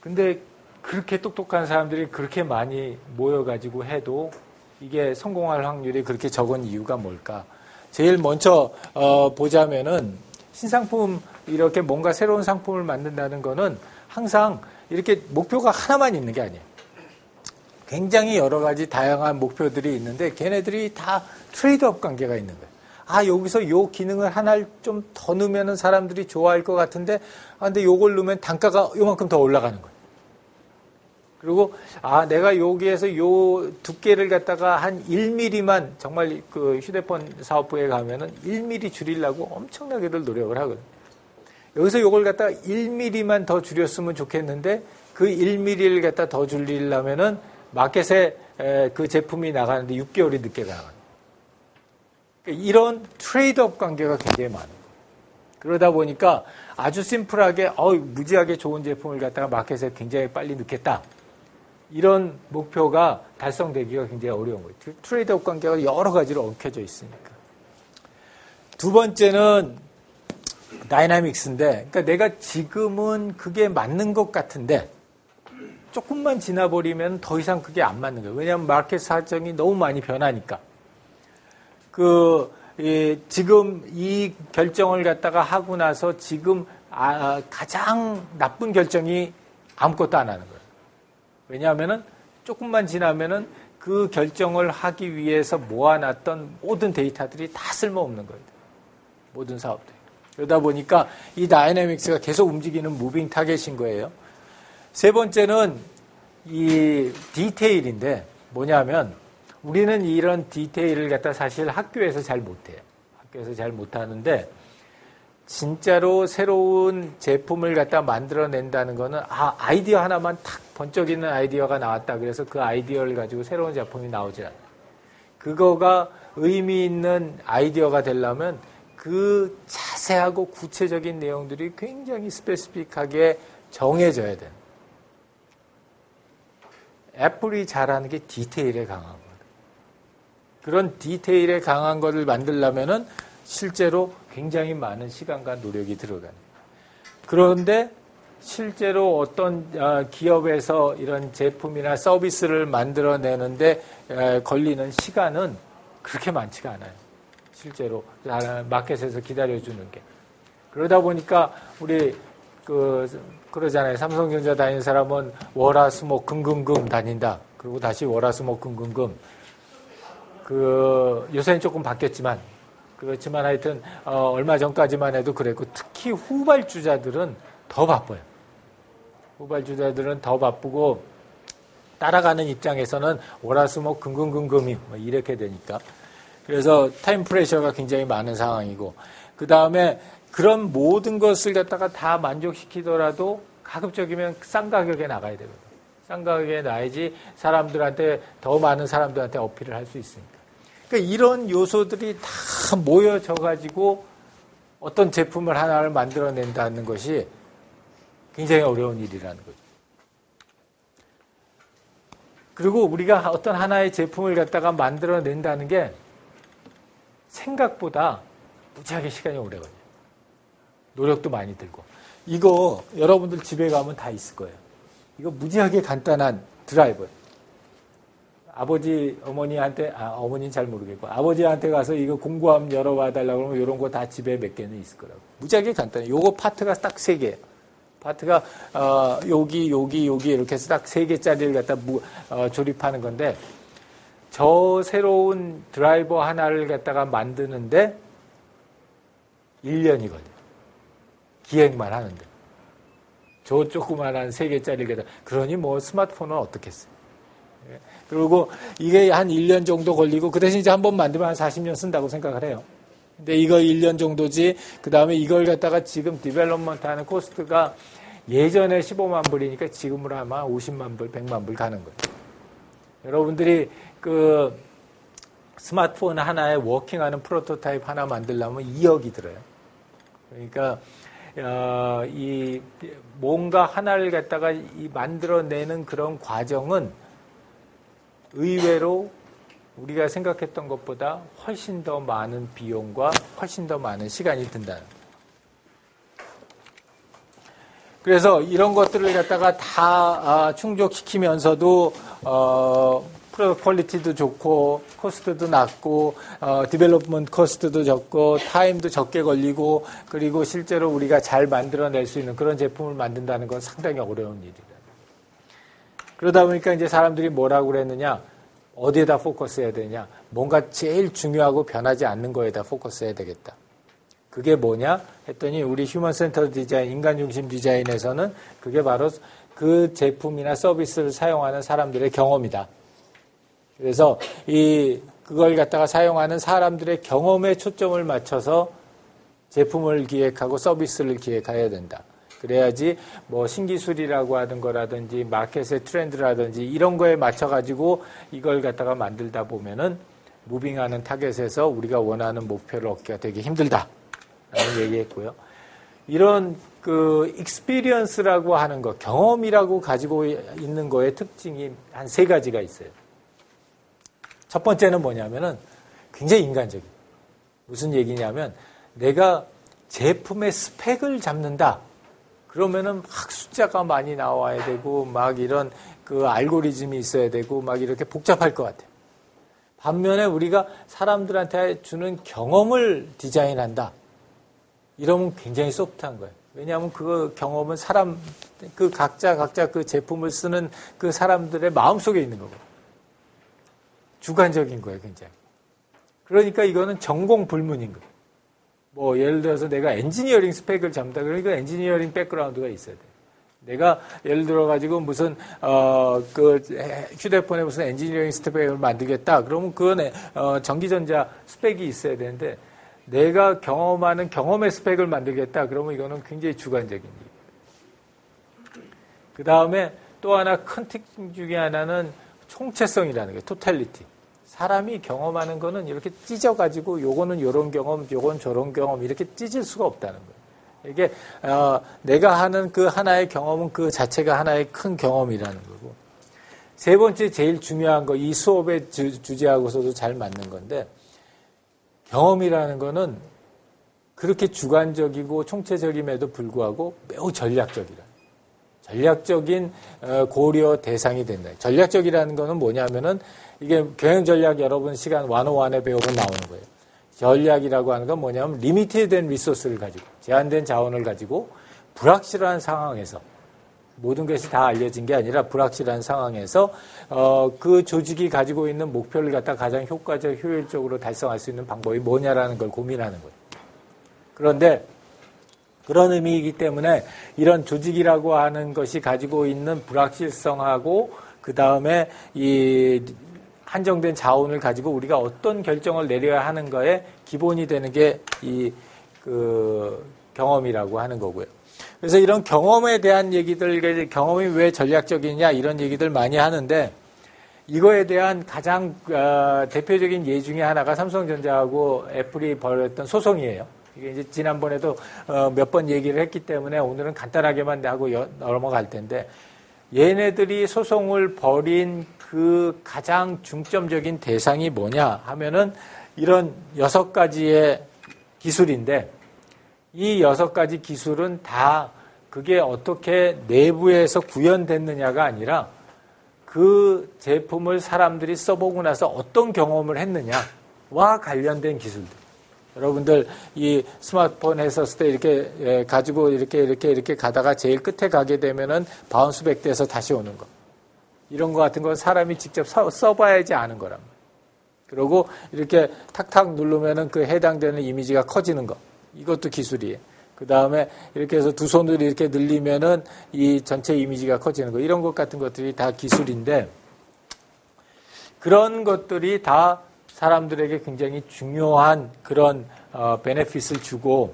근데 그렇게 똑똑한 사람들이 그렇게 많이 모여가지고 해도 이게 성공할 확률이 그렇게 적은 이유가 뭘까? 제일 먼저 보자면은 신상품, 이렇게 뭔가 새로운 상품을 만든다는 거는 항상 이렇게 목표가 하나만 있는 게 아니에요. 굉장히 여러 가지 다양한 목표들이 있는데 걔네들이 다 트레이드업 관계가 있는 거예요. 여기서 요 기능을 하나를 좀 더 넣으면 사람들이 좋아할 것 같은데, 근데 요걸 넣으면 단가가 요만큼 더 올라가는 거예요. 그리고 내가 여기에서 요 두께를 갖다가 한 1mm만, 정말 그 휴대폰 사업부에 가면은 1mm 줄이려고 엄청나게들 노력을 하거든요. 여기서 요걸 갖다가 1mm만 더 줄였으면 좋겠는데 그 1mm를 갖다 더 줄이려면은 마켓에 그 제품이 나가는데 6개월이 늦게 나가요. 이런 트레이드업 관계가 굉장히 많아요. 그러다 보니까 아주 심플하게 무지하게 좋은 제품을 갖다가 마켓에 굉장히 빨리 넣겠다. 이런 목표가 달성되기가 굉장히 어려운 거예요. 트레이드업 관계가 여러 가지로 얽혀져 있으니까. 두 번째는 다이나믹스인데, 그러니까 내가 지금은 그게 맞는 것 같은데 조금만 지나버리면 더 이상 그게 안 맞는 거예요. 왜냐하면 마켓 사정이 너무 많이 변하니까. 지금 이 결정을 갖다가 하고 나서 지금 가장 나쁜 결정이 아무것도 안 하는 거예요. 왜냐하면은 조금만 지나면은 그 결정을 하기 위해서 모아놨던 모든 데이터들이 다 쓸모없는 거예요. 모든 사업들. 그러다 보니까 이 다이내믹스가 계속 움직이는 무빙 타겟인 거예요. 세 번째는 이 디테일인데 뭐냐면 우리는 이런 디테일을 갖다 사실 학교에서 잘 못해요. 학교에서 잘 못하는데 진짜로 새로운 제품을 갖다 만들어낸다는 거는 아이디어 하나만 탁 번쩍이는 아이디어가 나왔다. 그래서 그 아이디어를 가지고 새로운 제품이 나오지 않아요. 그거가 의미 있는 아이디어가 되려면 그 자세하고 구체적인 내용들이 굉장히 스페시픽하게 정해져야 돼요. 애플이 잘하는 게 디테일에 강한 거예요. 그런 디테일에 강한 거를 만들려면은 실제로 굉장히 많은 시간과 노력이 들어가요. 그런데 실제로 어떤 기업에서 이런 제품이나 서비스를 만들어내는데 걸리는 시간은 그렇게 많지가 않아요. 실제로 마켓에서 기다려주는 게. 그러다 보니까 우리 그러잖아요. 삼성전자 다니는 사람은 월화수목 금금금 다닌다. 그리고 다시 월화수목 금금금. 요새는 조금 바뀌었지만 그렇지만 하여튼 얼마 전까지만 해도 그랬고 특히 후발주자들은 더 바빠요. 후발주자들은 더 바쁘고 따라가는 입장에서는 월화수목 금금금금이 이렇게 되니까 그래서 타임 프레셔가 굉장히 많은 상황이고 그 다음에 그런 모든 것을 갖다가 다 만족시키더라도 가급적이면 싼 가격에 나가야 되거든요. 싼 가격에 나야지 사람들한테 더 많은 사람들한테 어필을 할 수 있으니까. 그러니까 이런 요소들이 다 모여져 가지고 어떤 제품을 하나를 만들어낸다는 것이 굉장히 어려운 일이라는 거죠. 그리고 우리가 어떤 하나의 제품을 갖다가 만들어낸다는 게 생각보다 무지하게 시간이 오래 걸려요. 노력도 많이 들고. 이거 여러분들 집에 가면 다 있을 거예요. 이거 무지하게 간단한 드라이버예요. 아버지, 어머니한테, 어머니는 잘 모르겠고, 아버지한테 가서 이거 공구함 열어봐 달라고 그러면 이런 거 다 집에 몇 개는 있을 거라고. 무지하게 간단해요. 요거 파트가 딱 3개예요. 파트가, 여기 이렇게 해서 딱 3개짜리를 갖다 조립하는 건데, 저 새로운 드라이버 하나를 갖다가 만드는데 1년이 걸려요. 기획만 하는데. 저 조그만한 3개짜리를 갖다. 그러니 뭐 스마트폰은 어떻겠어요. 그리고 이게 한 1년 정도 걸리고 그 대신 이제 한 번 만들면 한 40년 쓴다고 생각을 해요. 근데 이거 1년 정도지 그 다음에 이걸 갖다가 지금 디벨롭먼트 하는 코스트가 예전에 15만 불이니까 지금으로 아마 50만 불, 100만 불 가는 거예요. 여러분들이 그 스마트폰 하나에 워킹하는 프로토타입 하나 만들려면 2억이 들어요. 그러니까 이 뭔가 하나를 갖다가 만들어내는 그런 과정은 의외로 우리가 생각했던 것보다 훨씬 더 많은 비용과 훨씬 더 많은 시간이 든다. 그래서 이런 것들을 갖다가 다 충족시키면서도 프로덕트 퀄리티도 좋고 코스트도 낮고 디벨롭먼트 코스트도 적고 타임도 적게 걸리고 그리고 실제로 우리가 잘 만들어낼 수 있는 그런 제품을 만든다는 건 상당히 어려운 일이다. 그러다 보니까 이제 사람들이 뭐라고 그랬느냐, 어디에다 포커스해야 되냐, 뭔가 제일 중요하고 변하지 않는 거에다 포커스해야 되겠다. 그게 뭐냐 했더니 우리 휴먼 센터 디자인, 인간 중심 디자인에서는 그게 바로 그 제품이나 서비스를 사용하는 사람들의 경험이다. 그래서 그걸 갖다가 사용하는 사람들의 경험에 초점을 맞춰서 제품을 기획하고 서비스를 기획해야 된다. 그래야지 뭐 신기술이라고 하는 거라든지 마켓의 트렌드라든지 이런 거에 맞춰가지고 이걸 갖다가 만들다 보면은 무빙하는 타겟에서 우리가 원하는 목표를 얻기가 되게 힘들다라는 얘기했고요. 이런 그 익스피리언스라고 하는 거, 경험이라고 가지고 있는 거의 특징이 한 3가지가 있어요. 첫 번째는 뭐냐면은 굉장히 인간적이에요. 무슨 얘기냐면 내가 제품의 스펙을 잡는다. 그러면은 막 숫자가 많이 나와야 되고 막 이런 그 알고리즘이 있어야 되고 막 이렇게 복잡할 것 같아요. 반면에 우리가 사람들한테 주는 경험을 디자인한다. 이러면 굉장히 소프트한 거예요. 왜냐하면 그 경험은 각자 그 제품을 쓰는 그 사람들의 마음속에 있는 거고. 주관적인 거예요, 굉장히. 그러니까 이거는 전공 불문인 거예요. 뭐 예를 들어서 내가 엔지니어링 스펙을 잡는다. 그러니까 엔지니어링 백그라운드가 있어야 돼요. 내가 예를 들어가지고 무슨, 그 휴대폰에 무슨 엔지니어링 스펙을 만들겠다. 그러면 그건, 전기전자 스펙이 있어야 되는데, 내가 경험하는 경험의 스펙을 만들겠다. 그러면 이거는 굉장히 주관적인 얘기예요. 그 다음에 또 하나 큰 특징 중에 하나는 총체성이라는 게 토탈리티. 사람이 경험하는 거는 이렇게 찢어가지고 요거는 요런 경험, 요건 저런 경험 이렇게 찢을 수가 없다는 거예요. 이게 내가 하는 그 하나의 경험은 그 자체가 하나의 큰 경험이라는 거고. 세 번째 제일 중요한 거, 이 수업의 주제하고서도 잘 맞는 건데 경험이라는 거는 그렇게 주관적이고 총체적임에도 불구하고 매우 전략적인 고려 대상이 된다. 전략적이라는 거는 뭐냐면은 이게 경영전략 여러분 시간 101에 배우면 나오는 거예요. 전략이라고 하는 건 뭐냐면 리미티드된 리소스를 가지고 제한된 자원을 가지고 불확실한 상황에서 모든 것이 다 알려진 게 아니라 불확실한 상황에서 그 조직이 가지고 있는 목표를 갖다 가장 효과적, 효율적으로 달성할 수 있는 방법이 뭐냐라는 걸 고민하는 거예요. 그런데 그런 의미이기 때문에 이런 조직이라고 하는 것이 가지고 있는 불확실성하고 그 다음에 이 한정된 자원을 가지고 우리가 어떤 결정을 내려야 하는 거에 기본이 되는 게 이 경험이라고 하는 거고요. 그래서 이런 경험에 대한 얘기들, 경험이 왜 전략적이냐 이런 얘기들 많이 하는데 이거에 대한 가장 대표적인 예 중에 하나가 삼성전자하고 애플이 벌였던 소송이에요. 이게 이제 지난번에도 몇 번 얘기를 했기 때문에 오늘은 간단하게만 하고 넘어갈 텐데 얘네들이 소송을 벌인 그 가장 중점적인 대상이 뭐냐 하면은 이런 6가지의 기술인데 이 6가지 기술은 다 그게 어떻게 내부에서 구현됐느냐가 아니라 그 제품을 사람들이 써보고 나서 어떤 경험을 했느냐와 관련된 기술들. 여러분들 이 스마트폰 했었을 때 이렇게 가지고 이렇게 가다가 제일 끝에 가게 되면은 바운스백 돼서 다시 오는 거. 이런 거 같은 건 사람이 직접 써봐야지 아는 거란 말이에요. 그리고 이렇게 탁탁 누르면은 그 해당되는 이미지가 커지는 거. 이것도 기술이에요. 그 다음에 이렇게 해서 두 손으로 이렇게 늘리면은 이 전체 이미지가 커지는 거. 이런 것 같은 것들이 다 기술인데 그런 것들이 다 사람들에게 굉장히 중요한 그런 베네핏을 주고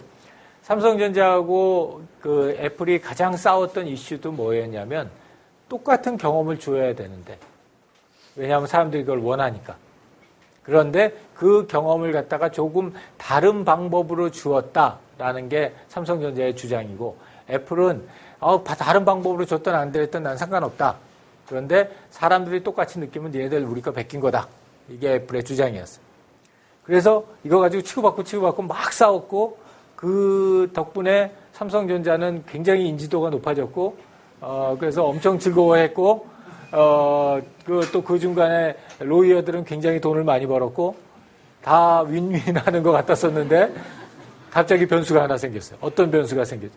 삼성전자하고 그 애플이 가장 싸웠던 이슈도 뭐였냐면 똑같은 경험을 줘야 되는데 왜냐하면 사람들이 그걸 원하니까. 그런데 그 경험을 갖다가 조금 다른 방법으로 주었다라는 게 삼성전자의 주장이고 애플은 다른 방법으로 줬든 안 됐든 난 상관없다. 그런데 사람들이 똑같이 느끼면 얘네들 우리 거 베낀 거다. 이게 애플의 주장이었어요. 그래서 이거 가지고 치고받고 막 싸웠고 그 덕분에 삼성전자는 굉장히 인지도가 높아졌고 그래서 엄청 즐거워했고 또 그 중간에 로이어들은 굉장히 돈을 많이 벌었고 다 윈윈하는 것 같았었는데 갑자기 변수가 하나 생겼어요. 어떤 변수가 생겼죠?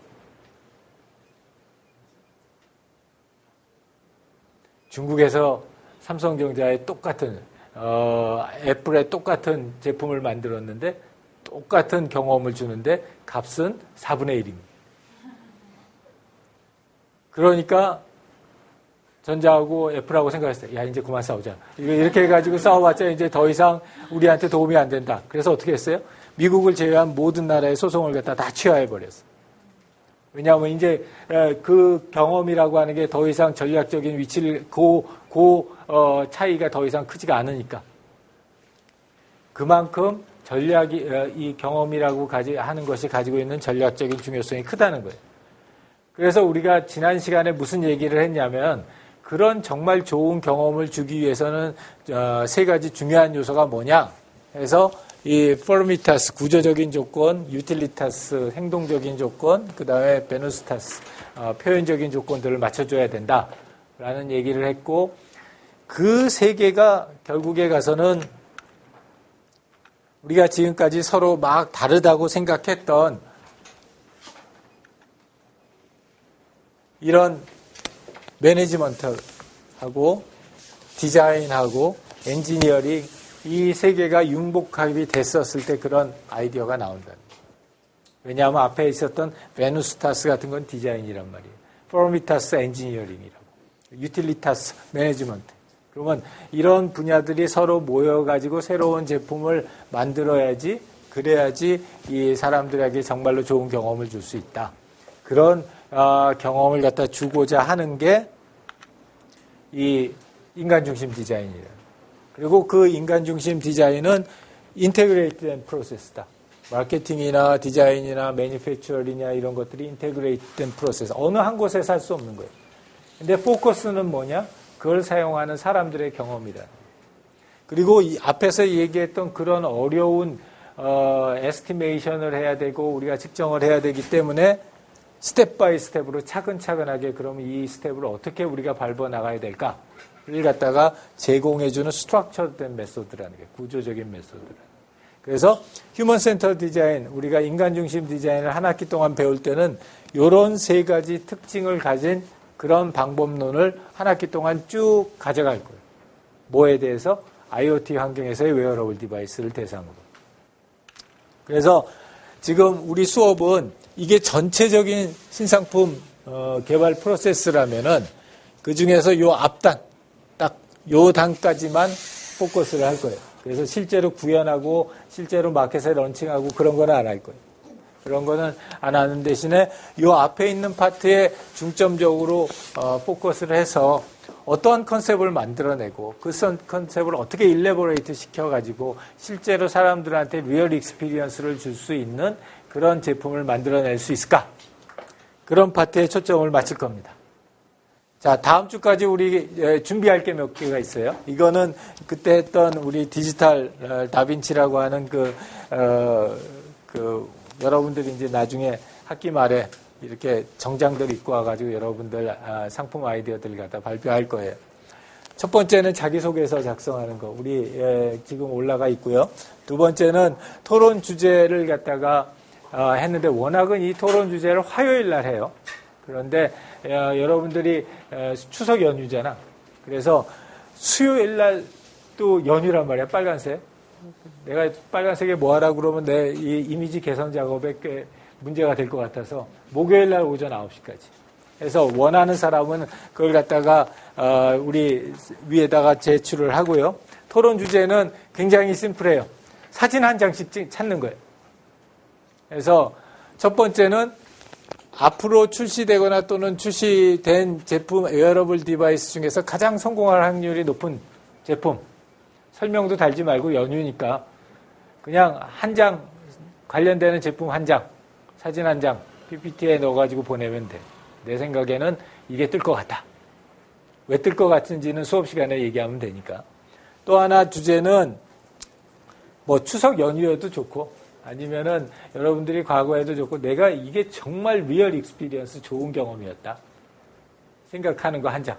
중국에서 삼성전자의 똑같은 애플의 똑같은 제품을 만들었는데 똑같은 경험을 주는데 값은 4분의 1입니다. 그러니까 전자하고 애플하고 생각했어요. 야, 이제 그만 싸우자. 이렇게 해가지고 싸워봤자 이제 더 이상 우리한테 도움이 안 된다. 그래서 어떻게 했어요? 미국을 제외한 모든 나라의 소송을 갖다 다 취하해버렸어요. 왜냐하면 이제 그 경험이라고 하는 게 더 이상 전략적인 위치를 차이가 더 이상 크지가 않으니까. 그만큼 이 경험이라고 하는 것이 가지고 있는 전략적인 중요성이 크다는 거예요. 그래서 우리가 지난 시간에 무슨 얘기를 했냐면 그런 정말 좋은 경험을 주기 위해서는 3가지 중요한 요소가 뭐냐 해서 이 포르미타스 구조적인 조건, 유틸리타스 행동적인 조건, 그 다음에 베누스타스 표현적인 조건들을 맞춰줘야 된다라는 얘기를 했고 그 3개가 결국에 가서는 우리가 지금까지 서로 막 다르다고 생각했던 이런 매니지먼트하고 디자인하고 엔지니어링 이 3개가 융복합이 됐었을 때 그런 아이디어가 나온다. 왜냐하면 앞에 있었던 베누스타스 같은 건 디자인이란 말이에요. conformitas engineering이라고. utilitas management. 그러면 이런 분야들이 서로 모여가지고 새로운 제품을 만들어야지, 그래야지 이 사람들에게 정말로 좋은 경험을 줄 수 있다. 그런 경험을 갖다 주고자 하는 게 이 인간중심 디자인이에요. 그리고 그 인간중심 디자인은 인테그레이트된 프로세스다. 마케팅이나 디자인이나 매니팩처링이나 이런 것들이 인테그레이트된 프로세스. 어느 한 곳에서 할 수 없는 거예요. 근데 포커스는 뭐냐? 그걸 사용하는 사람들의 경험이다. 그리고 이 앞에서 얘기했던 그런 어려운 에스티메이션을 해야 되고 우리가 측정을 해야 되기 때문에 스텝 바이 스텝으로 차근차근하게 그러면 이 스텝을 어떻게 우리가 밟아 나가야 될까를 갖다가 제공해주는 스트럭처된 메소드라는 게 구조적인 메소드라는. 그래서 휴먼 센터 디자인, 우리가 인간 중심 디자인을 한 학기 동안 배울 때는 이런 세 가지 특징을 가진 그런 방법론을 한 학기 동안 쭉 가져갈 거예요. 뭐에 대해서? IoT 환경에서의 웨어러블 디바이스를 대상으로. 그래서 지금 우리 수업은 이게 전체적인 신상품 개발 프로세스라면은 그 중에서 요 앞단, 딱 요 단까지만 포커스를 할 거예요. 그래서 실제로 구현하고 실제로 마켓에 런칭하고 그런 거는 안 할 거예요. 그런 거는 안 하는 대신에 요 앞에 있는 파트에 중점적으로 포커스를 해서 어떠한 컨셉을 만들어내고 그 컨셉을 어떻게 일레버레이트 시켜가지고 실제로 사람들한테 리얼 익스피리언스를 줄 수 있는 그런 제품을 만들어낼 수 있을까? 그런 파트에 초점을 맞출 겁니다. 자, 다음 주까지 우리 준비할 게 몇 개가 있어요. 이거는 그때 했던 우리 디지털 다빈치라고 하는 여러분들이 이제 나중에 학기 말에 이렇게 정장들 입고 와가지고 여러분들 상품 아이디어들을 갖다 발표할 거예요. 첫 번째는 자기소개서 작성하는 거. 우리 지금 올라가 있고요. 두 번째는 토론 주제를 갖다가 했는데 워낙은 이 토론 주제를 화요일 날 해요. 그런데 여러분들이 추석 연휴잖아. 그래서 수요일 날 또 연휴란 말이야. 빨간색. 내가 빨간색에 뭐 하라고 그러면 내 이 이미지 개선 작업에 꽤 문제가 될 것 같아서 목요일 날 오전 9시까지. 그래서 원하는 사람은 그걸 갖다가 우리 위에다가 제출을 하고요. 토론 주제는 굉장히 심플해요. 사진 한 장씩 찾는 거예요. 그래서 첫 번째는 앞으로 출시되거나 또는 출시된 제품 웨어러블 디바이스 중에서 가장 성공할 확률이 높은 제품. 설명도 달지 말고 연휴니까 그냥 한 장 관련되는 제품 한 장, 사진 한 장 PPT에 넣어가지고 보내면 돼. 내 생각에는 이게 뜰 것 같다. 왜 뜰 것 같은지는 수업 시간에 얘기하면 되니까. 또 하나 주제는 뭐 추석 연휴여도 좋고 아니면은 여러분들이 과거에도 좋고 내가 이게 정말 리얼 익스피리언스 좋은 경험이었다 생각하는 거 한 장.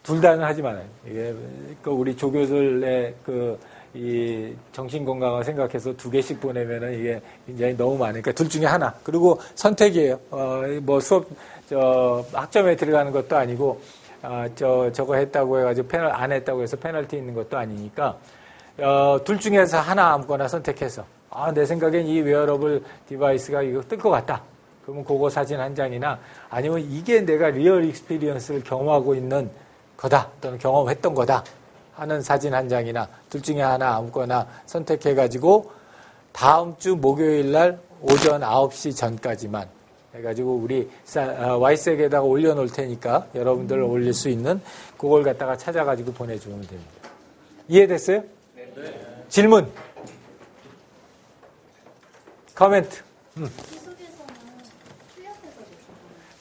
둘 다는 하지 말아요. 이게 우리 조교들의 이 정신건강을 생각해서 2개씩 보내면은 이게 굉장히 너무 많으니까 둘 중에 하나. 그리고 선택이에요. 뭐 수업, 학점에 들어가는 것도 아니고, 저거 했다고 해가지고 안 했다고 해서 페널티 있는 것도 아니니까, 둘 중에서 하나 아무거나 선택해서, 내 생각엔 이 웨어러블 디바이스가 이거 뜰 것 같다. 그러면 그거 사진 한 장이나 아니면 이게 내가 리얼 익스피리언스를 경험하고 있는 거다 또는 경험했던 거다 하는 사진 한 장이나 둘 중에 하나 아무거나 선택해가지고 다음 주 목요일 날 오전 9시 전까지만 해가지고 우리 Y색에다가 올려놓을 테니까 여러분들 올릴 수 있는 그걸 갖다가 찾아가지고 보내주면 됩니다. 이해됐어요? 네. 질문? 코멘트?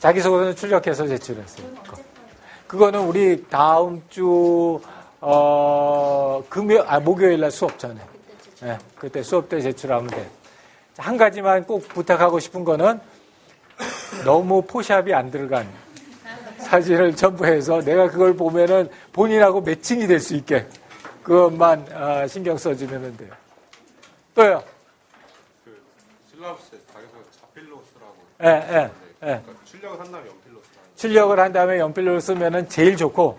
자기소개서는 출력해서 제출했어요. 그거는 우리 다음 주 목요일 날 수업 전에. 네, 그때 수업 때 제출하면 돼. 한 가지만 꼭 부탁하고 싶은 거는 너무 포샵이 안 들어간 사진을 첨부해서 내가 그걸 보면은 본인하고 매칭이 될 수 있게 그것만 신경 써주면 돼요. 또요. 실라부스에서 자기소개 자필로 쓰라고. 예. 그러니까 출력을 한 다음에 연필로 쓰라고. 출력을 한 다음에 연필로 쓰면은 제일 좋고,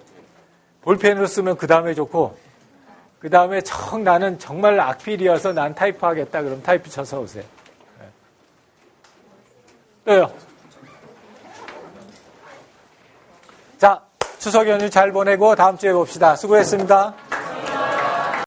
볼펜으로 쓰면 그 다음에 좋고, 그 다음에 나는 정말 악필이어서 난 타이프하겠다. 그럼 타이프 쳐서 오세요. 네. 또요. 추석 연휴 잘 보내고 다음 주에 봅시다. 수고했습니다.